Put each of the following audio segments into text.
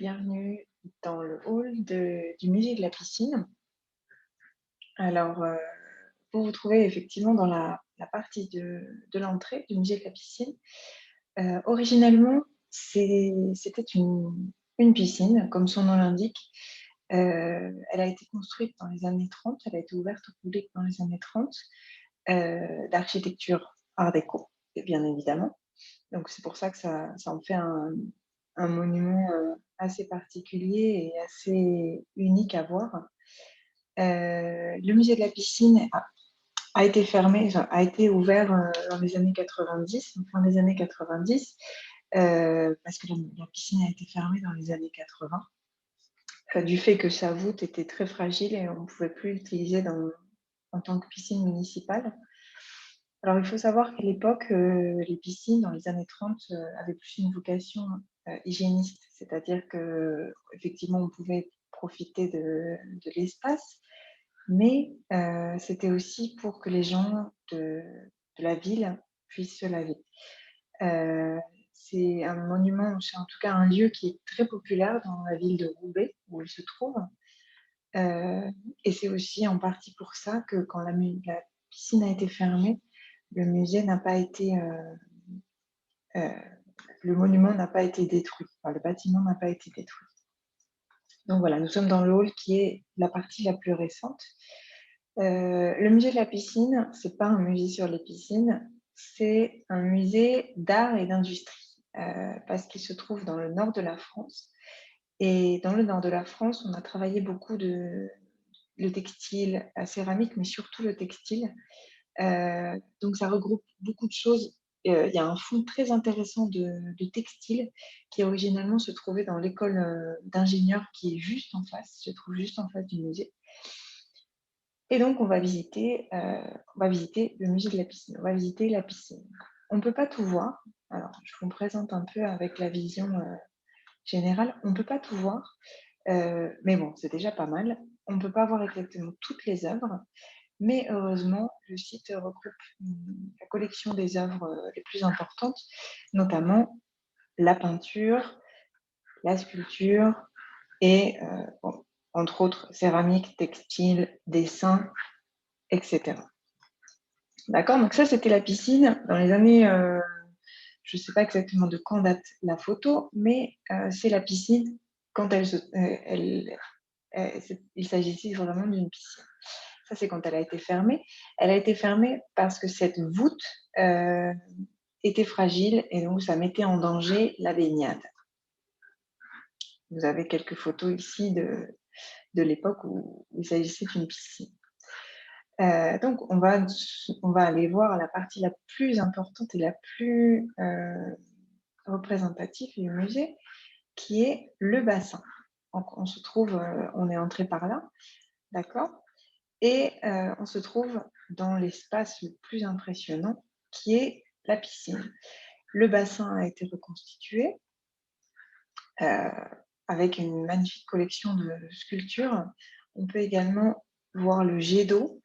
bienvenue dans le hall du musée de la piscine. Alors, vous vous trouvez effectivement dans la partie de l'entrée du musée de la piscine. Originellement, c'était une piscine, comme son nom l'indique. Elle a été construite dans les années 30, elle a été ouverte au public dans les années 30, d'architecture art déco, bien évidemment. Donc c'est pour ça que ça en fait un monument, assez particulier et assez unique à voir. Le musée de la piscine a été fermé, enfin a été ouvert, dans les années 90, fin des années 90, parce que la piscine a été fermée dans les années 80, du fait que sa voûte était très fragile et on ne pouvait plus l'utiliser en tant que piscine municipale. Alors, il faut savoir qu'à l'époque, les piscines dans les années 30 avaient plus une vocation, hygiéniste. C'est-à-dire qu'effectivement, on pouvait profiter de l'espace, mais c'était aussi pour que les gens de la ville puissent se laver. Heu, c'est un monument, c'est en tout cas un lieu qui est très populaire dans la ville de Roubaix, où il se trouve. Heu et c'est aussi en partie pour ça que quand la piscine a été fermée, le musée n'a pas été, heu, le monument n'a pas été détruit, enfin le bâtiment n'a pas été détruit. Donc voilà, nous sommes dans le hall qui est la partie la plus récente. Le musée de la piscine, c'est pas un musée sur les piscines, c'est un musée d'art et d'industrie, parce qu'il se trouve dans le nord de la France et dans le nord de la France, on a travaillé beaucoup le textile, la céramique, mais surtout le textile. Donc ça regroupe beaucoup de choses. Il y a un fonds très intéressant de textile qui originellement se trouvait dans l'école, d'ingénieurs qui est juste en face, se trouve juste en face du musée. Et donc on va visiter le musée de la piscine, on va visiter la piscine. On ne peut pas tout voir. Alors je vous présente un peu avec la vision, générale. On ne peut pas tout voir, mais bon, c'est déjà pas mal. On ne peut pas voir exactement toutes les œuvres. Mais heureusement, le site regroupe la collection des œuvres les plus importantes, notamment la peinture, la sculpture et bon, entre autres céramique, textile, dessin, etc. D'accord, donc ça c'était la piscine dans les années, je ne sais pas exactement de quand date la photo, mais c'est la piscine quand il s'agissait vraiment d'une piscine. Ça, c'est quand elle a été fermée. Elle a été fermée parce que cette voûte, heu, était fragile et donc ça mettait en danger la baignade. Vous avez quelques photos ici de l'époque où il s'agissait d'une piscine. Donc on va aller voir la partie la plus importante et la plus, représentative du musée, qui est le bassin. Donc on se trouve, on est entré par là, d'accord? Et on se trouve dans l'espace le plus impressionnant qui est la piscine. Le bassin a été reconstitué, heu, avec une magnifique collection de sculptures. On peut également voir le jet d'eau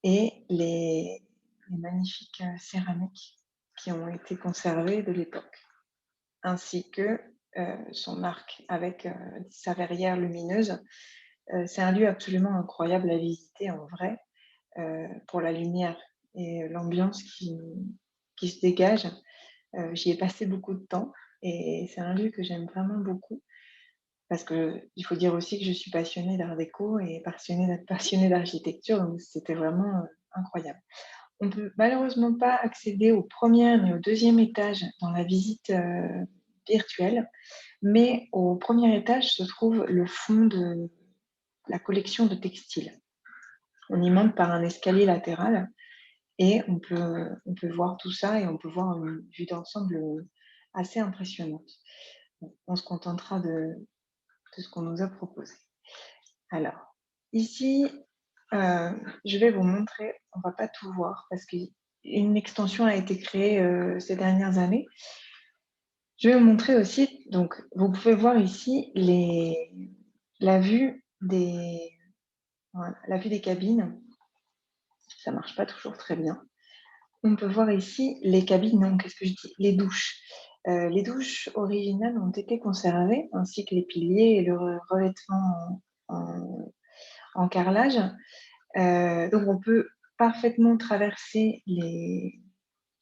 et les magnifiques, céramiques qui ont été conservées de l'époque, ainsi que, son arc avec, sa verrière lumineuse. C'est un lieu absolument incroyable à visiter en vrai. Pour la lumière et l'ambiance qui se dégage. J'y ai passé beaucoup de temps et c'est un lieu que j'aime vraiment beaucoup parce qu'il faut dire aussi que je suis passionnée d'art déco et passionnée d'architecture, donc c'était vraiment, incroyable. On peut malheureusement pas accéder au premier ni au deuxième étage dans la visite, virtuelle, mais au premier étage se trouve le fond de la collection de textiles. On y monte par un escalier latéral. Et on peut voir tout ça et on peut voir une vue d'ensemble, assez impressionnante. Bon, on se contentera de ce qu'on nous a proposé. Alors, ici, je vais vous montrer, on va pas tout voir parce qu'une extension a été créée, ces dernières années. Je vais vous montrer aussi, donc vous pouvez voir ici la vue des voilà, la vue des cabines. Ça marche pas toujours très bien. On peut voir ici les cabines, non, qu'est-ce que je dis? Les douches. Les douches originales ont été conservées, ainsi que les piliers et le revêtement en en carrelage. Donc parfaitement traverser les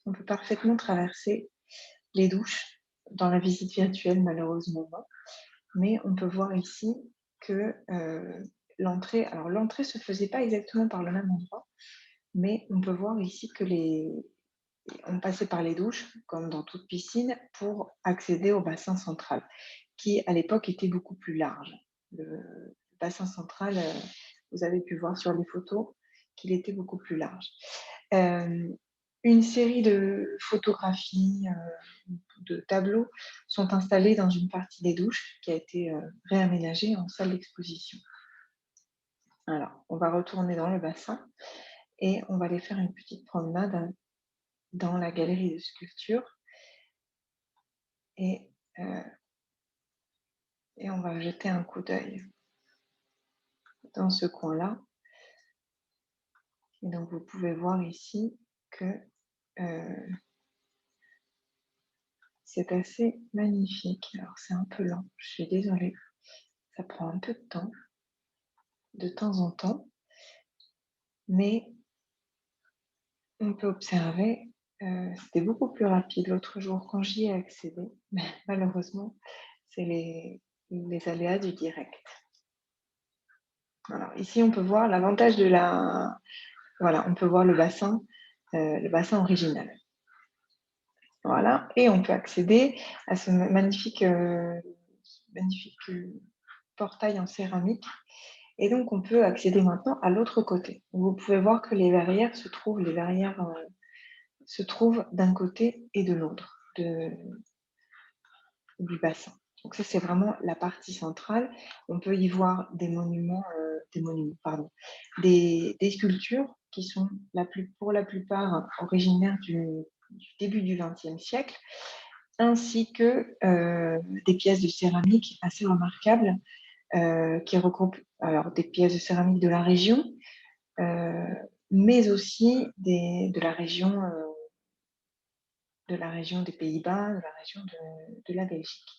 on peut parfaitement traverser les douches dans la visite virtuelle, malheureusement non. Mais on peut voir ici que, l'entrée se faisait pas exactement par le même endroit, mais on peut voir ici que on passait par les douches, comme dans toute piscine, pour accéder au bassin central, qui à l'époque était beaucoup plus large. Le bassin central, vous avez pu voir sur les photos qu'il était beaucoup plus large. Hem, une série de photographies, de tableaux sont installés dans une partie des douches qui a été, réaménagée en salle d'exposition. Alors, on va retourner dans le bassin et on va aller faire une petite promenade dans la galerie de sculpture et heu et on va jeter un coup d'œil dans ce coin-là. Et donc vous pouvez voir ici que, heu, c'est assez magnifique. Alors c'est un peu lent, je suis désolée, ça prend un peu de temps en temps, mais on peut observer, c'était beaucoup plus rapide l'autre jour quand j'y ai accédé, mais malheureusement, c'est les aléas du direct. Alors ici, on peut voir l'avantage de la voilà, on peut voir le bassin original. Voilà, et on peut accéder à ce magnifique, portail en céramique, et donc on peut accéder maintenant à l'autre côté. Vous pouvez voir que les verrières, se trouvent d'un côté et de l'autre du bassin. Donc ça, c'est vraiment la partie centrale. On peut y voir des sculptures qui sont pour la plupart originaires du début du XXe siècle, ainsi que des pièces de céramique assez remarquables qui regroupent alors des pièces de céramique de la région, euh, mais aussi de la région des Pays-Bas, de la région de la Belgique.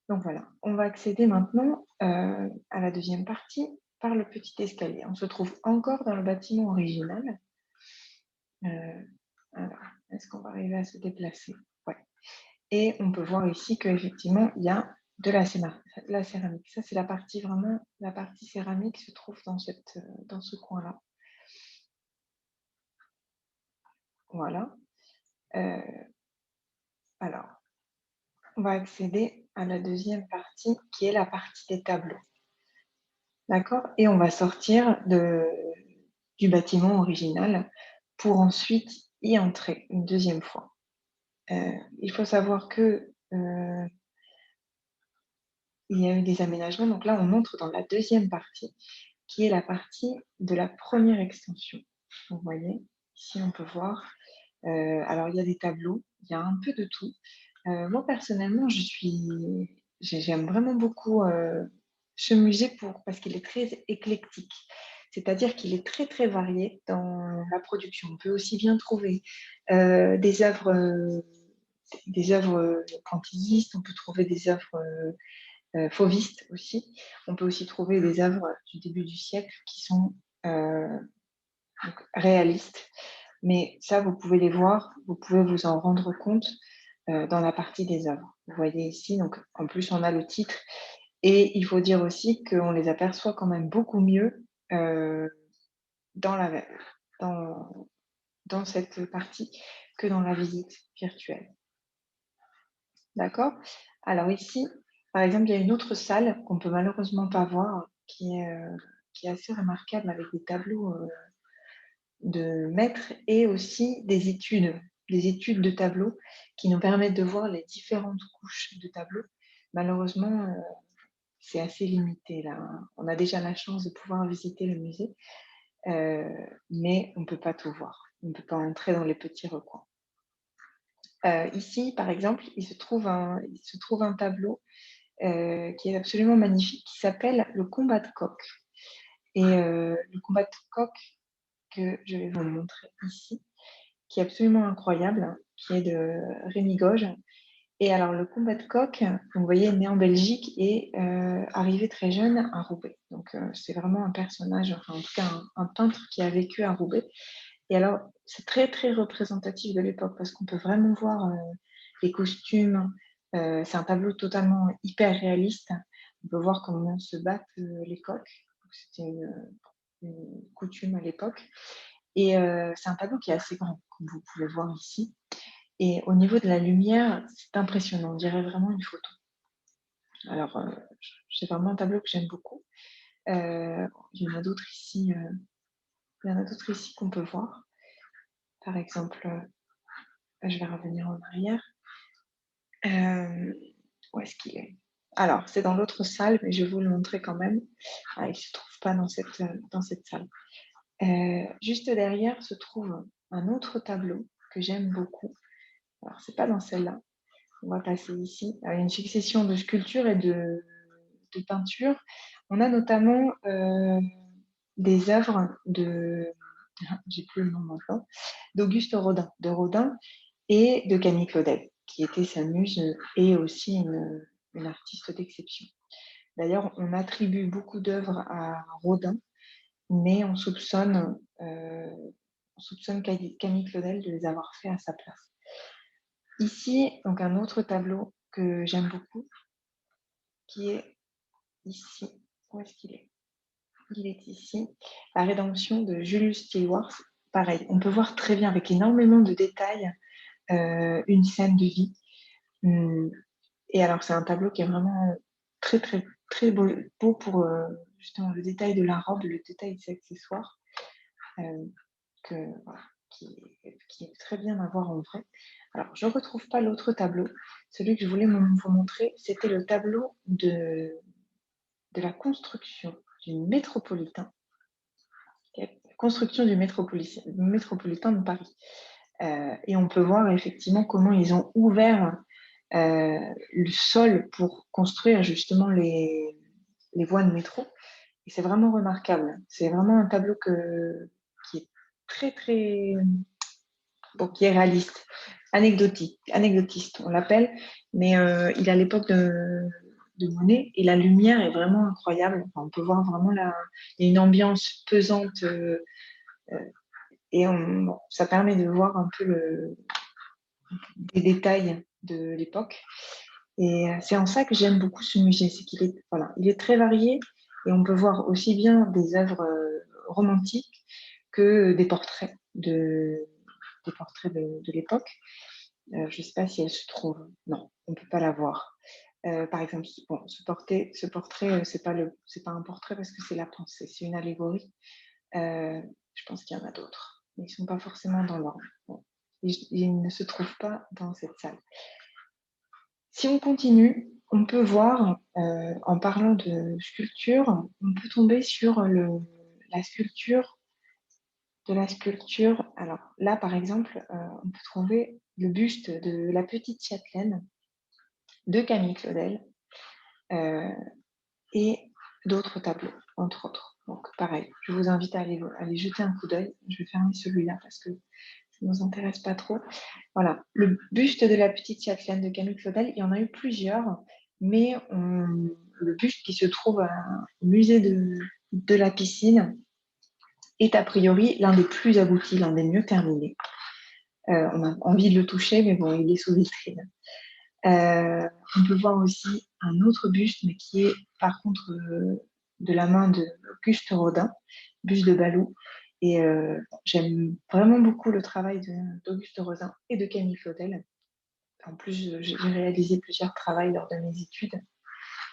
Donc voilà, on va accéder maintenant à la deuxième partie par le petit escalier. On se trouve encore dans le bâtiment original. Euh, alors, est-ce qu'on va arriver à se déplacer? Ouais. Et on peut voir ici qu'effectivement, il y a de la céramique. Ça, c'est la partie céramique se trouve dans ce coin-là. Voilà. Euh, alors, on va accéder à la deuxième partie qui est la partie des tableaux. D'accord? Et on va sortir du bâtiment original pour ensuite y entrer une deuxième fois. Il faut savoir que il y a eu des aménagements. Donc là, on entre dans la deuxième partie, qui est la partie de la première extension. Vous voyez, ici, on peut voir. Alors, il y a des tableaux, il y a un peu de tout. Moi, personnellement, j'aime vraiment beaucoup ce musée parce qu'il est très éclectique. C'est-à-dire qu'il est très, très varié dans la production. On peut aussi bien trouver des œuvres, pointillistes, on peut trouver des œuvres fauvistes aussi. On peut aussi trouver des œuvres du début du siècle qui sont donc réalistes. Mais ça, vous pouvez les voir, vous pouvez vous en rendre compte dans la partie des œuvres. Vous voyez ici, donc en plus on a le titre, et il faut dire aussi qu'on les aperçoit quand même beaucoup mieux dans la dans dans cette partie que dans la visite virtuelle. D'accord? Alors ici, par exemple, il y a une autre salle qu'on peut malheureusement pas voir, qui est assez remarquable avec des tableaux, de maîtres et aussi des études de tableaux qui nous permettent de voir les différentes couches de tableaux. Malheureusement, c'est assez limité là, hein. On a déjà la chance de pouvoir visiter le musée, heu, mais on ne peut pas tout voir. On ne peut pas entrer dans les petits recoins. Ici, par exemple, il se trouve un tableau, qui est absolument magnifique, qui s'appelle «Le combat de coq», et le combat de coq que je vais vous montrer ici, qui est absolument incroyable, qui est de Rémi Gauge, Et alors, le combat de coq, vous voyez, né en Belgique et arrivé très jeune à Roubaix. Donc, c'est vraiment un personnage, enfin, en tout cas, un peintre qui a vécu à Roubaix. Et alors, c'est très, très représentatif de l'époque parce qu'on peut vraiment voir les costumes. C'est un tableau totalement hyper réaliste. On peut voir comment se battent les coqs. C'était une coutume à l'époque. Et c'est un tableau qui est assez grand, comme vous pouvez voir ici. Et au niveau de la lumière, c'est impressionnant. On dirait vraiment une photo. Alors, c'est vraiment un tableau que j'aime beaucoup. Il y en a d'autres ici, qu'on peut voir. Par exemple, je vais revenir en arrière. Où est-ce qu'il est? Alors, c'est dans l'autre salle, mais je vais vous le montrer quand même. Ah, il ne se trouve pas dans cette salle. Juste derrière se trouve un autre tableau que j'aime beaucoup. Alors, c'est pas dans celle-là. On va passer ici. Il y a une succession de sculptures et de peintures. On a notamment des œuvres j'ai plus le nom maintenant, d'Auguste Rodin, et de Camille Claudel, qui était sa muse et aussi une artiste d'exception. D'ailleurs, on attribue beaucoup d'œuvres à Rodin, mais on soupçonne Camille Claudel de les avoir fait à sa place. Ici, donc un autre tableau que j'aime beaucoup, qui est ici. Où est-ce qu'il est? Il est ici. La rédemption de Julius Stewart. Pareil, on peut voir très bien, avec énormément de détails, une scène de vie. Et alors, c'est un tableau qui est vraiment très, très, très beau pour justement le détail de la robe, le détail des accessoires, voilà, qui est très bien à voir en vrai. Alors, je ne retrouve pas l'autre tableau. Celui que je voulais vous montrer, c'était le tableau de la construction du métropolitain. Construction du métropolitain de Paris. Et on peut voir effectivement comment ils ont ouvert le sol pour construire justement les voies de métro. Et c'est vraiment remarquable. C'est vraiment un tableau qui est très, très... Bon, qui est réaliste, anecdotiste, on l'appelle, mais il est à l'époque de Monet et la lumière est vraiment incroyable. Enfin, on peut voir vraiment il y a une ambiance pesante et ça permet de voir un peu des détails de l'époque. Et c'est en ça que j'aime beaucoup ce musée, c'est qu'il est, voilà, il est très varié et on peut voir aussi bien des œuvres romantiques que des portraits de l'époque. Je ne sais pas si elle se trouve. Non, on ne peut pas la voir. Par exemple, bon, ce portrait, c'est pas un portrait parce que c'est la pensée, c'est une allégorie. Je pense qu'il y en a d'autres, mais ils ne sont pas forcément dans l'ordre. Bon. Ils ne se trouvent pas dans cette salle. Si on continue, on peut voir, en parlant de sculpture, on peut tomber sur la sculpture de la sculpture. Alors là, par exemple, on peut trouver le buste de la petite châtelaine de Camille Claudel et d'autres tableaux, entre autres. Donc pareil, je vous invite à aller jeter un coup d'œil. Je vais fermer celui-là parce que ça ne nous intéresse pas trop. Voilà, le buste de la petite châtelaine de Camille Claudel, il y en a eu plusieurs, mais le buste qui se trouve au musée de la piscine est a priori l'un des plus aboutis, l'un des mieux terminés. On a envie de le toucher, mais bon, il est sous vitrine. On peut voir aussi un autre buste, mais qui est par contre de la main d'Auguste Rodin, buste de Balou. Et j'aime vraiment beaucoup le travail d'Auguste Rodin et de Camille Claudel. En plus, j'ai réalisé plusieurs travaux lors de mes études,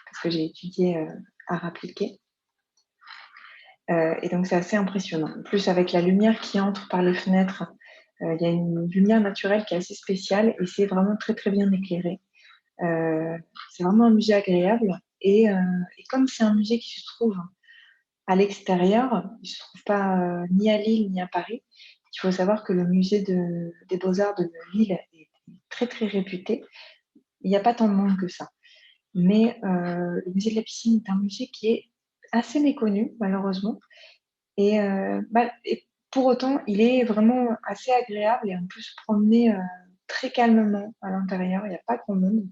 parce que j'ai étudié art appliqué. Et donc, c'est assez impressionnant. En plus, avec la lumière qui entre par les fenêtres, il y a une lumière naturelle qui est assez spéciale et c'est vraiment très, très bien éclairé. C'est vraiment un musée agréable. Et comme c'est un musée qui se trouve à l'extérieur, il ne se trouve pas ni à Lille ni à Paris, il faut savoir que le musée des Beaux-Arts de Lille est très, très réputé. Il n'y a pas tant de monde que ça. Mais le musée de la piscine est un musée qui est assez méconnu, malheureusement. Et pour autant, il est vraiment assez agréable et on peut se promener très calmement à l'intérieur, il n'y a pas grand monde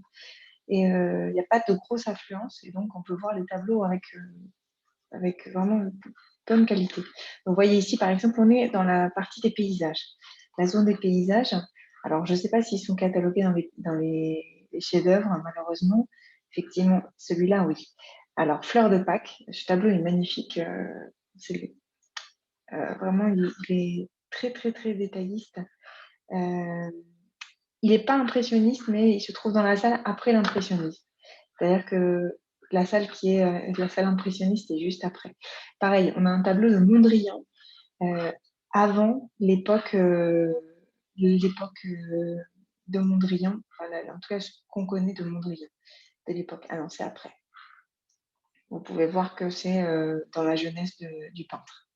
et il n'y a pas de grosse affluence et donc on peut voir les tableaux avec vraiment une bonne qualité. Donc, vous voyez ici, par exemple, on est dans la partie des paysages. La zone des paysages, alors je ne sais pas s'ils sont catalogués dans les chefs-d'œuvre, malheureusement. Effectivement, celui-là, oui. Alors, Fleur de Pâques, ce tableau est magnifique. Vraiment, il est très, très, très détailliste. Euh, il n'est pas impressionniste, mais il se trouve dans la salle après l'impressionnisme. C'est-à-dire que la salle qui est la salle impressionniste est juste après. Pareil, on a un tableau de Mondrian avant l'époque de Mondrian, enfin, en tout cas ce qu'on connaît de Mondrian de l'époque. Ah non, c'est après. Vous pouvez voir que c'est dans la jeunesse du peintre.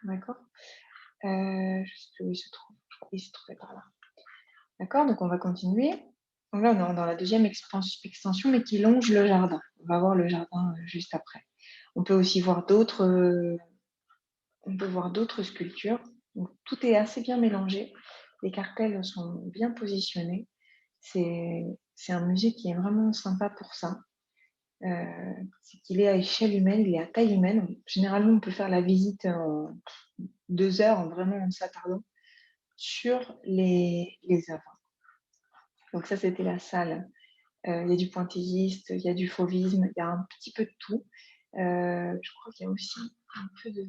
D'accord. Je ne sais plus où il se trouve. Je crois qu'il se trouvait par là. D'accord, donc on va continuer. Donc là, on est dans la deuxième extension, mais qui longe le jardin. On va voir le jardin juste après. On peut aussi voir d'autres sculptures. Donc, tout est assez bien mélangé. Les cartels sont bien positionnés. C'est un musée qui est vraiment sympa pour ça. C'est qu'il est à échelle humaine, il est à taille humaine. Généralement, on peut faire la visite en 2 heures, vraiment en s'attardant sur les œuvres. Donc ça, c'était la salle. Il y a du pointilliste, il y a du fauvisme, il y a un petit peu de tout. Je crois qu'il y a aussi un peu de...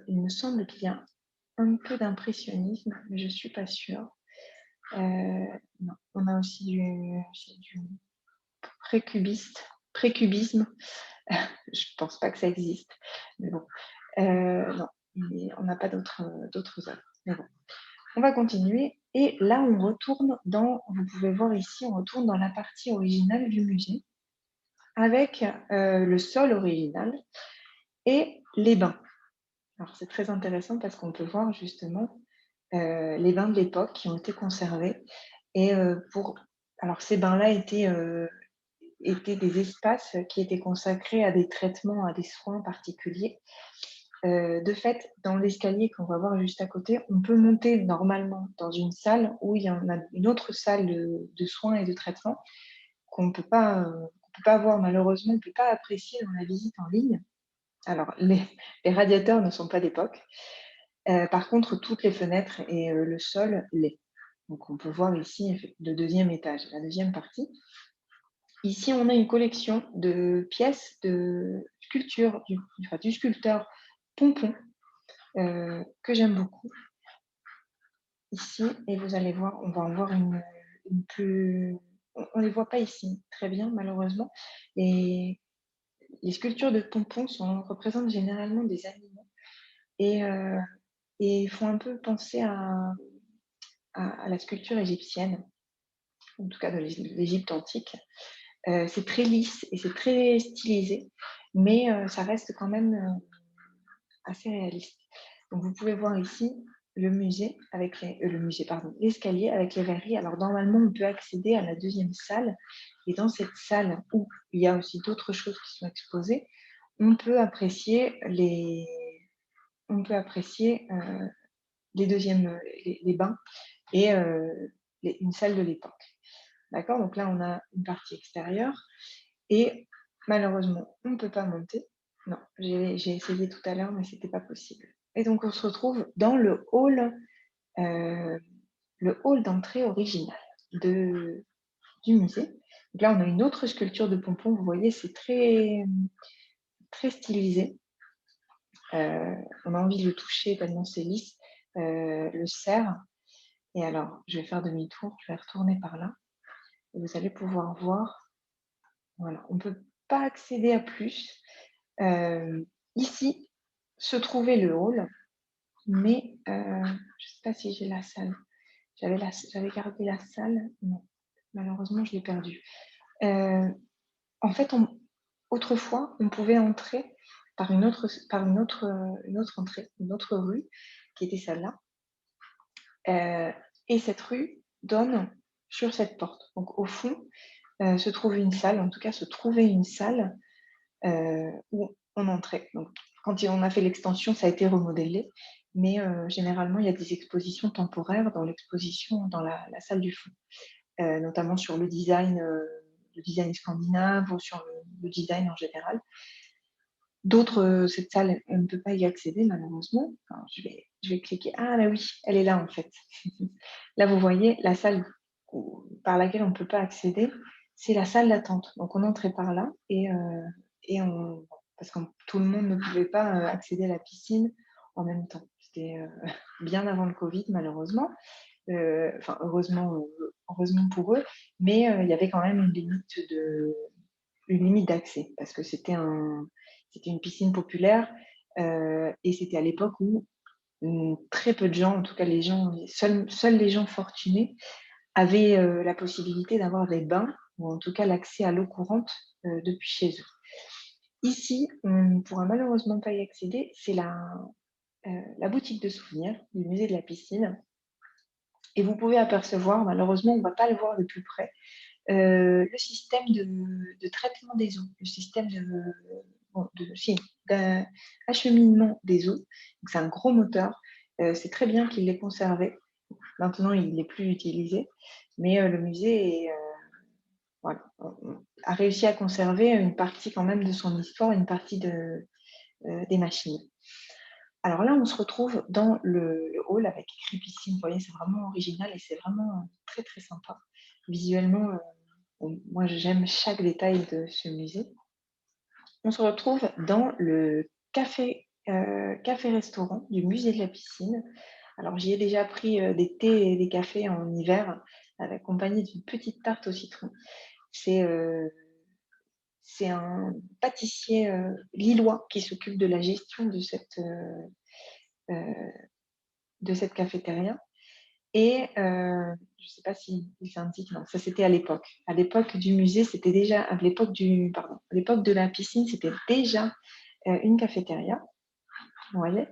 il me semble qu'il y a un peu d'impressionnisme, mais je ne suis pas sûre. Non, on a aussi du précubisme. Je ne pense pas que ça existe, mais bon. Non, on n'a pas d'autres œuvres. Mais bon, on va continuer. Et là, on retourne vous pouvez voir ici, on retourne dans la partie originale du musée avec le sol original et les bains. Alors, c'est très intéressant parce qu'on peut voir justement les bains de l'époque qui ont été conservés. Et alors, ces bains-là étaient des espaces qui étaient consacrés à des traitements, à des soins particuliers. De fait, dans l'escalier qu'on va voir juste à côté, on peut monter normalement dans une salle où il y en a une autre salle de soins et de traitement qu'on ne peut pas voir malheureusement, on ne peut pas apprécier dans la visite en ligne. Alors, les radiateurs ne sont pas d'époque. Par contre, toutes les fenêtres et le sol l'est. Donc, on peut voir ici le deuxième étage, la deuxième partie. Ici, on a une collection de pièces de sculpture du sculpteur Pompon, que j'aime beaucoup. Ici, et vous allez voir, on va en voir une plus... On ne les voit pas ici très bien, malheureusement. Les sculptures de Pompon représentent généralement des animaux et font un peu penser à la sculpture égyptienne, en tout cas de l'Égypte antique. C'est très lisse et c'est très stylisé, mais ça reste quand même assez réaliste. Donc vous pouvez voir ici le musée avec l'escalier avec les verreries. Alors normalement, on peut accéder à la deuxième salle, et dans cette salle où il y a aussi d'autres choses qui sont exposées, on peut apprécier les bains et une salle de l'époque. D'accord? Donc là, on a une partie extérieure et malheureusement, on ne peut pas monter. Non, j'ai essayé tout à l'heure, mais ce n'était pas possible. Et donc, on se retrouve dans le hall d'entrée original du musée. Donc là, on a une autre sculpture de Pompon. Vous voyez, c'est très, très stylisé. On a envie de le toucher tellement c'est lisse. Le cerf. Et alors, je vais faire demi-tour, je vais retourner par là. Et vous allez pouvoir voir. Voilà, on ne peut pas accéder à plus. Ici se trouvait le hall, mais je ne sais pas si j'ai la salle. J'avais gardé la salle, non, malheureusement je l'ai perdue. En fait, autrefois, on pouvait entrer par une autre entrée, une autre rue, qui était celle-là. Et cette rue donne sur cette porte. Donc au fond, se trouve une salle, en tout cas se trouvait une salle où on entrait. Donc, quand on a fait l'extension, ça a été remodelé. mais généralement, il y a des expositions temporaires dans la salle du fond, notamment sur le design scandinave ou sur le design en général. D'autres, cette salle, on ne peut pas y accéder malheureusement. Alors je vais cliquer. Ah là oui, elle est là en fait. Là, vous voyez la salle par laquelle on ne peut pas accéder, c'est la salle d'attente. Donc on entrait par là et on parce que tout le monde ne pouvait pas, accéder à la piscine en même temps. C'était, bien avant le covid malheureusement, enfin heureusement pour eux, mais il y avait quand même une limite d'accès parce que c'était une piscine populaire, et c'était à l'époque où, très peu de gens, en tout cas seuls les gens fortunés avaient, la possibilité d'avoir des bains ou en tout cas l'accès à l'eau courante, depuis chez eux. Ici, on ne pourra malheureusement pas y accéder, c'est la boutique de souvenirs du musée de la piscine et vous pouvez apercevoir, malheureusement on ne va pas le voir de plus près, le système de traitement des eaux, le système bon, d'acheminement des eaux. Donc c'est un gros moteur, c'est très bien qu'il l'ait conservé. Maintenant, il n'est plus utilisé, mais le musée voilà, a réussi à conserver une partie quand même de son histoire, une partie des machines. Alors là, on se retrouve dans le hall avec écrit piscine. Vous voyez, c'est vraiment original et c'est vraiment très très sympa. Visuellement, bon, moi j'aime chaque détail de ce musée. On se retrouve dans le café-restaurant du musée de la piscine. Alors j'y ai déjà pris des thés et des cafés en hiver, accompagnés d'une petite tarte au citron. C'est euh, c'est un pâtissier lillois qui s'occupe de la gestion euh, de cette cafétéria. Et je ne sais pas s'il s'indique, non, ça c'était à l'époque. À l'époque du musée, c'était déjà, à l'époque de la piscine, c'était déjà une cafétéria, vous voyez.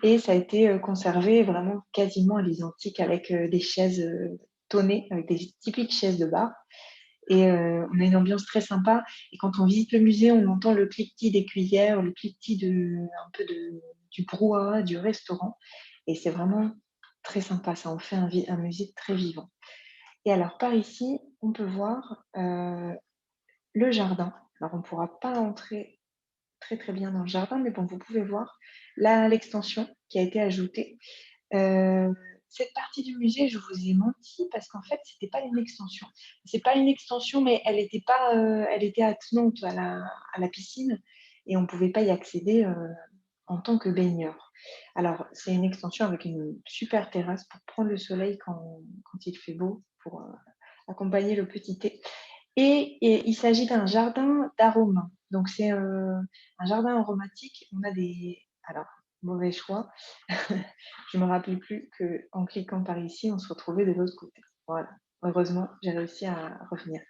Et ça a été conservé vraiment quasiment à l'identique avec des chaises tonnées, avec des typiques chaises de bar. Et on a une ambiance très sympa. Et quand on visite le musée, on entend le cliquetis des cuillères, le cliquetis du brouhaha du restaurant. Et c'est vraiment très sympa. Ça en fait un musée très vivant. Et alors, par ici, on peut voir le jardin. Alors, on ne pourra pas entrer très très bien dans le jardin, mais bon, vous pouvez voir là l'extension qui a été ajoutée. Heu, cette partie du musée, je vous ai menti parce qu'en fait, c'était pas une extension. C'est pas une extension, mais elle était pas, elle était attenante à la piscine et on pouvait pas y accéder, en tant que baigneur. Alors, c'est une extension avec une super terrasse pour prendre le soleil quand il fait beau, pour, accompagner le petit thé et il s'agit d'un jardin d'arômes. Donc c'est, un jardin aromatique. On a des alors, mauvais choix, je me rappelais plus qu'en cliquant par ici, on se retrouvait de l'autre côté. Voilà, heureusement, j'ai réussi à revenir.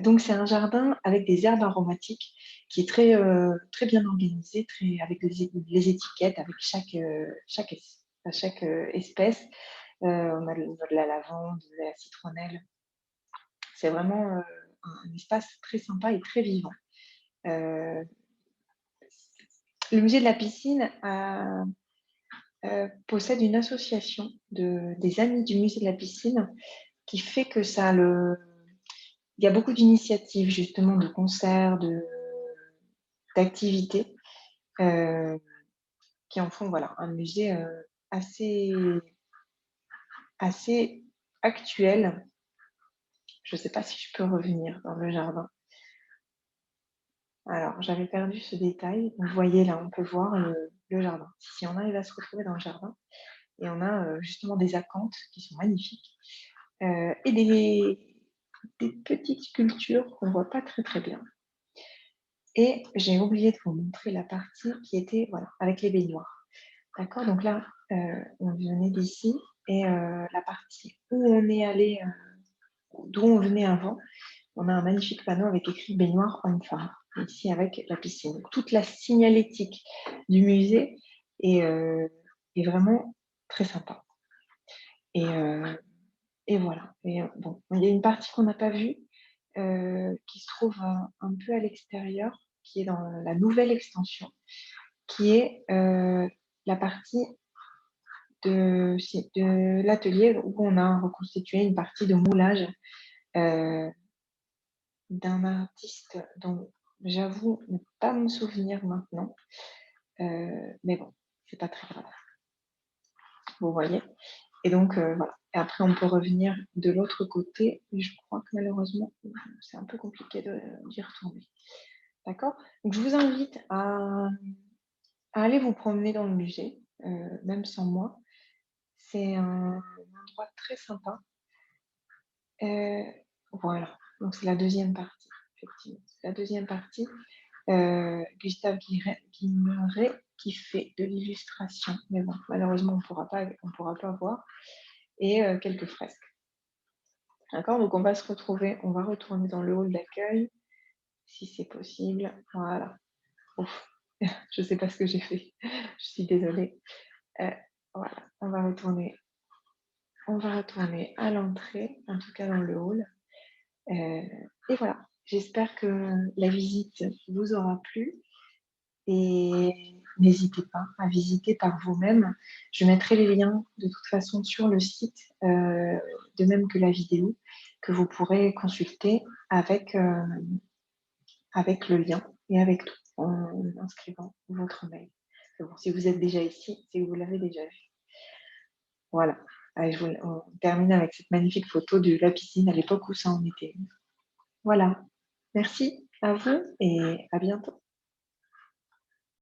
Donc c'est un jardin avec des herbes aromatiques qui est très bien organisé, avec les étiquettes avec chaque espèce. On a de la lavande, de la citronnelle. C'est vraiment, un espace très sympa et très vivant. Heu, le musée de la piscine possède une association des amis du musée de la piscine qui fait que il y a beaucoup d'initiatives justement de concerts, d'activités, heu, qui en font voilà un musée, assez assez actuel. Je ne sais pas si je peux revenir dans le jardin. Alors j'avais perdu ce détail. Vous voyez là, on peut voir le jardin. Si on arrive à se retrouver dans le jardin et on a, justement des acanthes qui sont magnifiques, et des petites sculptures qu'on voit pas très, très bien. Et j'ai oublié de vous montrer la partie qui était, voilà, avec les baignoires. D'accord? Donc là, on venait d'ici et la partie où on est allé, d'où on venait avant, on a un magnifique panneau avec écrit «Baignoire homme-femme», ici avec la piscine. Donc toute la signalétique du musée est, heu, est vraiment très sympa et voilà et bon, il y a une partie qu'on n'a pas vue, qui se trouve un peu à l'extérieur, qui est dans la nouvelle extension. qui est la partie de l'atelier où on a reconstitué une partie de moulage euh, d'un artiste dont j'avoue ne pas me souvenir maintenant. Mais bon, c'est pas très grave. Vous voyez. Et donc, voilà. Et après, on peut revenir de l'autre côté. Mais je crois que malheureusement, c'est un peu compliqué d'y retourner. D'accord. Donc, je vous invite à aller vous promener dans le musée, même sans moi. C'est un endroit très sympa. Voilà. Donc, c'est la deuxième partie, effectivement. C'est la deuxième partie. Gustave Guimmeret qui fait de l'illustration. Mais bon, malheureusement, on pourra pas voir. Et quelques fresques. D'accord, donc on va se retrouver, on va retourner dans le hall d'accueil, si c'est possible. Voilà. Ouf, je ne sais pas ce que j'ai fait. Je suis désolée. Voilà, on va retourner à l'entrée, en tout cas dans le hall. Et voilà, j'espère que la visite vous aura plu. Et n'hésitez pas à visiter par vous-même. Je mettrai les liens de toute façon sur le site, de même que la vidéo, que vous pourrez consulter avec le lien et avec tout, en inscrivant votre mail. Bon, si vous êtes déjà ici, c'est que vous l'avez déjà vu. Voilà. Allez, on termine avec cette magnifique photo de la piscine à l'époque où ça en était. Voilà. Merci à vous et à bientôt.